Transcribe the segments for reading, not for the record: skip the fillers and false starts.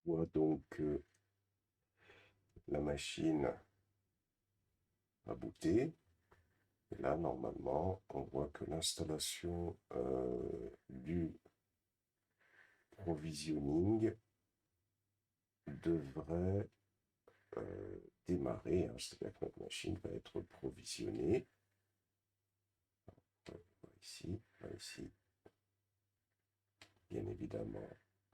voit donc la machine a booté. Et là, normalement, on voit que l'installation du provisioning devrait démarrer, hein. C'est-à-dire que notre machine va être provisionnée. Ici, ici, bien évidemment,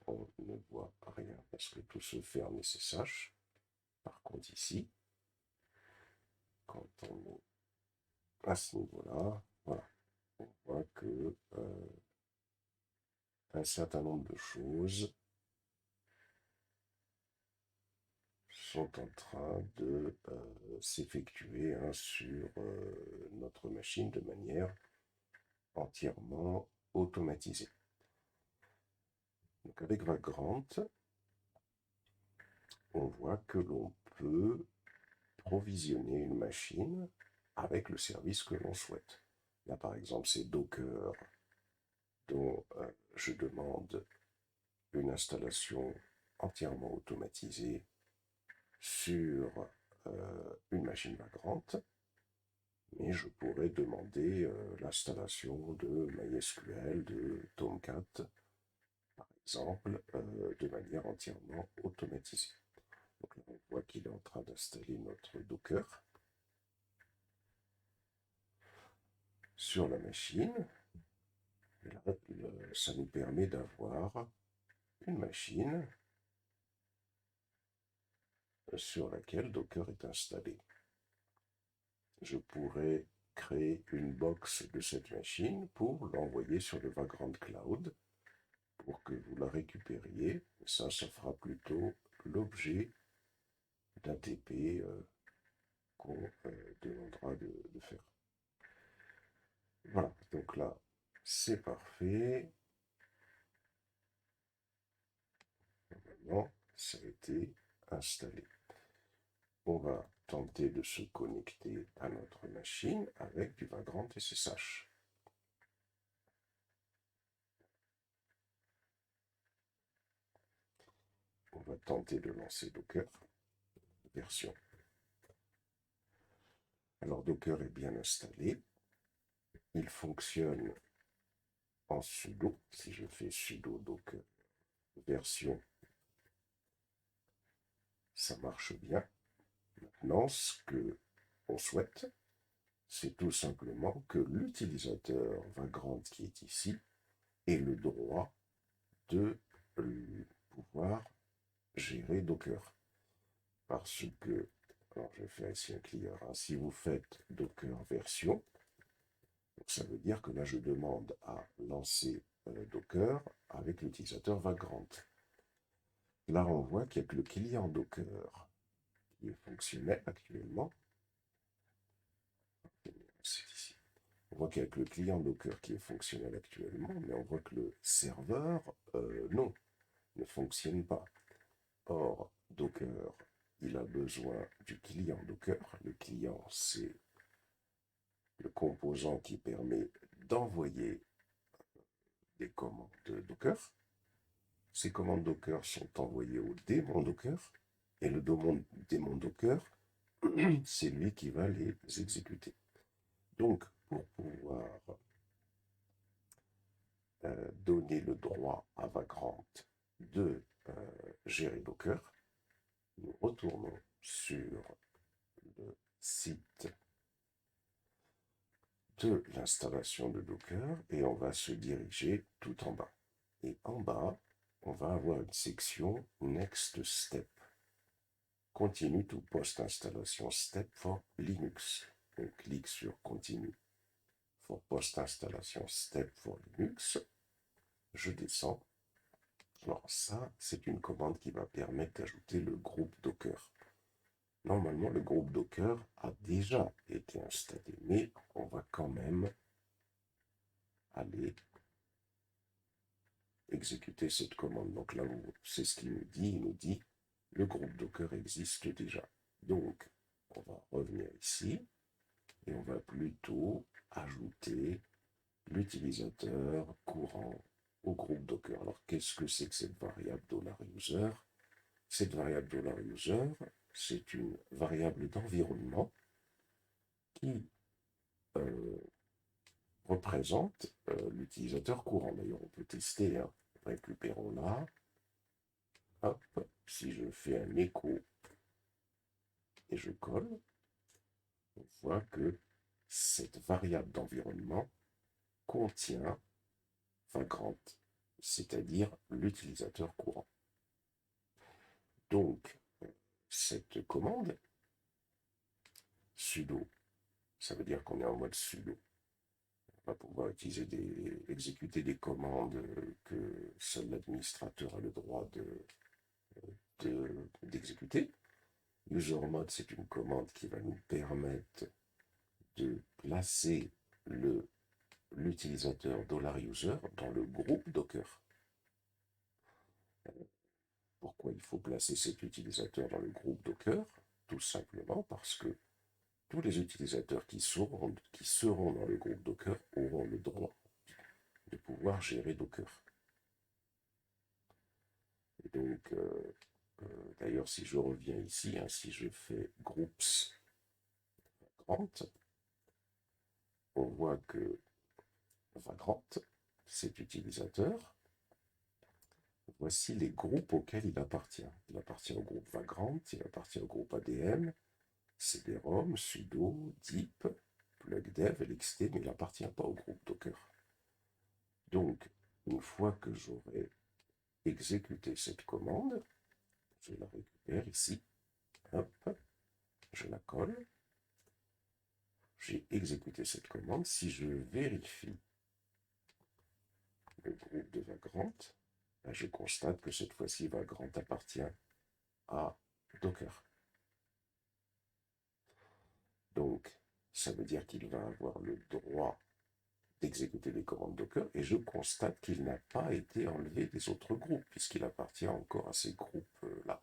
on ne voit rien parce que tout se fait en SSH. Par contre, ici, quand on est à ce niveau-là, voilà, on voit que un certain nombre de choses sont en train de s'effectuer, hein, sur notre machine de manière entièrement automatisée. Donc avec Vagrant, on voit que l'on peut provisionner une machine avec le service que l'on souhaite. Là, par exemple, c'est Docker dont je demande une installation entièrement automatisée sur une machine Vagrant, mais je pourrais demander l'installation de MySQL, de Tomcat, par exemple, de manière entièrement automatisée. Donc là, on voit qu'il est en train d'installer notre Docker sur la machine. Et là, ça nous permet d'avoir une machine sur laquelle Docker est installé. Je pourrais créer une box de cette machine pour l'envoyer sur le Vagrant Cloud pour que vous la récupériez. Ça fera plutôt l'objet d'un TP qu'on demandera de faire. Voilà, donc là, c'est parfait. Maintenant, ça a été installé. On va tenter de se connecter à notre machine avec du Vagrant SSH. On va tenter de lancer Docker, version. Alors Docker est bien installé. Il fonctionne en sudo. Si je fais sudo docker version, ça marche bien. Maintenant, ce que on souhaite, c'est tout simplement que l'utilisateur Vagrant qui est ici ait le droit de pouvoir gérer Docker. Parce que, alors je vais faire ici un clear, hein, si vous faites Docker version, ça veut dire que là je demande à lancer Docker avec l'utilisateur Vagrant. Là on voit qu'il n'y a que le client Docker qui est fonctionnel actuellement. C'est ici. On voit qu'il y a que le client Docker qui est fonctionnel actuellement, mais on voit que le serveur, non, ne fonctionne pas. Or, Docker, il a besoin du client Docker. Le client, c'est le composant qui permet d'envoyer des commandes Docker. Ces commandes Docker sont envoyées au démon Docker, et le démon Docker, c'est lui qui va les exécuter. Donc, pour pouvoir donner le droit à Vagrant de gérer Docker, nous retournons sur le site de l'installation de Docker et on va se diriger tout en bas. Et en bas, on va avoir une section Next Step. Continue to post-installation step for Linux. On clique sur Continue for post-installation step for Linux. Je descends. Alors ça, c'est une commande qui va permettre d'ajouter le groupe Docker. Normalement, le groupe Docker a déjà été installé, mais on va quand même aller exécuter cette commande. Donc là, c'est ce qu'il nous dit. Il nous dit le groupe Docker existe déjà. Donc, on va revenir ici et on va plutôt ajouter l'utilisateur courant au groupe Docker. Alors, qu'est-ce que c'est que cette variable $user? Cette variable $user, c'est une variable d'environnement qui représente l'utilisateur courant. D'ailleurs, on peut tester, hein. Récupérons-la. Hop, si je fais un écho et je colle, on voit que cette variable d'environnement contient Vagrant, c'est-à-dire l'utilisateur courant. Donc, cette commande, sudo, ça veut dire qu'on est en mode sudo. On va pouvoir exécuter des commandes que seul l'administrateur a le droit d'exécuter. Usermod, c'est une commande qui va nous permettre de placer l'utilisateur $user dans le groupe Docker. Pourquoi il faut placer cet utilisateur dans le groupe Docker? Tout simplement parce que tous les utilisateurs qui seront dans le groupe Docker auront le droit de pouvoir gérer Docker. Et donc, d'ailleurs, si je reviens ici, hein, si je fais groups Vagrant, on voit que Vagrant, cet utilisateur, voici les groupes auxquels il appartient. Il appartient au groupe Vagrant, il appartient au groupe ADM, CD-ROM, sudo, deep, plugdev, lxt, mais il n'appartient pas au groupe Docker. Donc, une fois que j'aurai exécuté cette commande, je la récupère ici, hop, je la colle, j'ai exécuté cette commande. Si je vérifie le groupe de Vagrant, je constate que cette fois-ci, Vagrant appartient à Docker. Donc, ça veut dire qu'il va avoir le droit d'exécuter les commandes Docker, et je constate qu'il n'a pas été enlevé des autres groupes, puisqu'il appartient encore à ces groupes-là.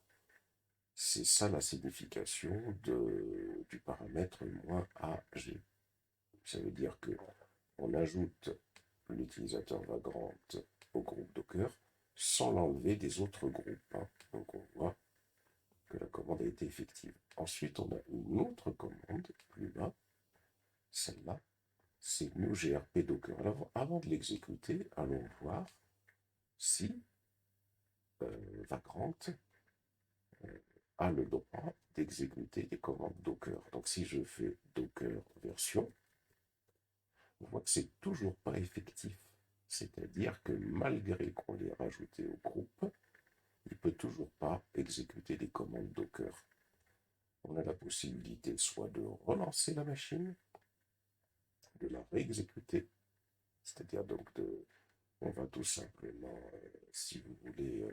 C'est ça la signification du paramètre -ag. Ça veut dire que on ajoute l'utilisateur Vagrant au groupe Docker sans l'enlever des autres groupes, hein. Donc on voit que la commande a été effective. Ensuite, on a une autre commande plus bas, celle-là, c'est new grp docker. Alors, avant de l'exécuter, allons voir si Vagrant a le droit d'exécuter des commandes Docker. Donc si je fais Docker version, on voit que c'est toujours pas effectif. C'est-à-dire que malgré qu'on l'ait rajouté au groupe, il ne peut toujours pas exécuter des commandes Docker. On a la possibilité soit de relancer la machine, de la réexécuter, c'est-à-dire donc on va tout simplement, si vous voulez,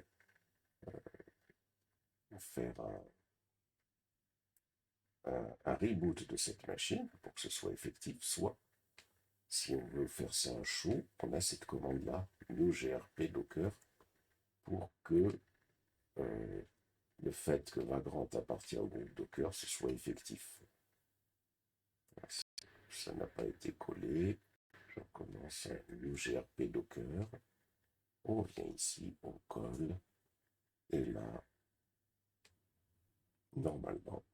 faire un reboot de cette machine pour que ce soit effectif, soit si on veut faire ça à chaud, on a cette commande-là, new grp docker, pour que le fait que Vagrant appartient au groupe Docker, ce soit effectif. Ça n'a pas été collé. Je recommence un new grp docker. On vient ici, on colle. Et là, normalement,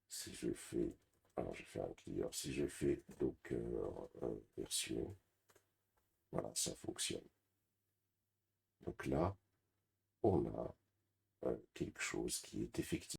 si je fais, alors je fais un clear, si je fais docker version, voilà, ça fonctionne. Donc là, on a quelque chose qui est effectif.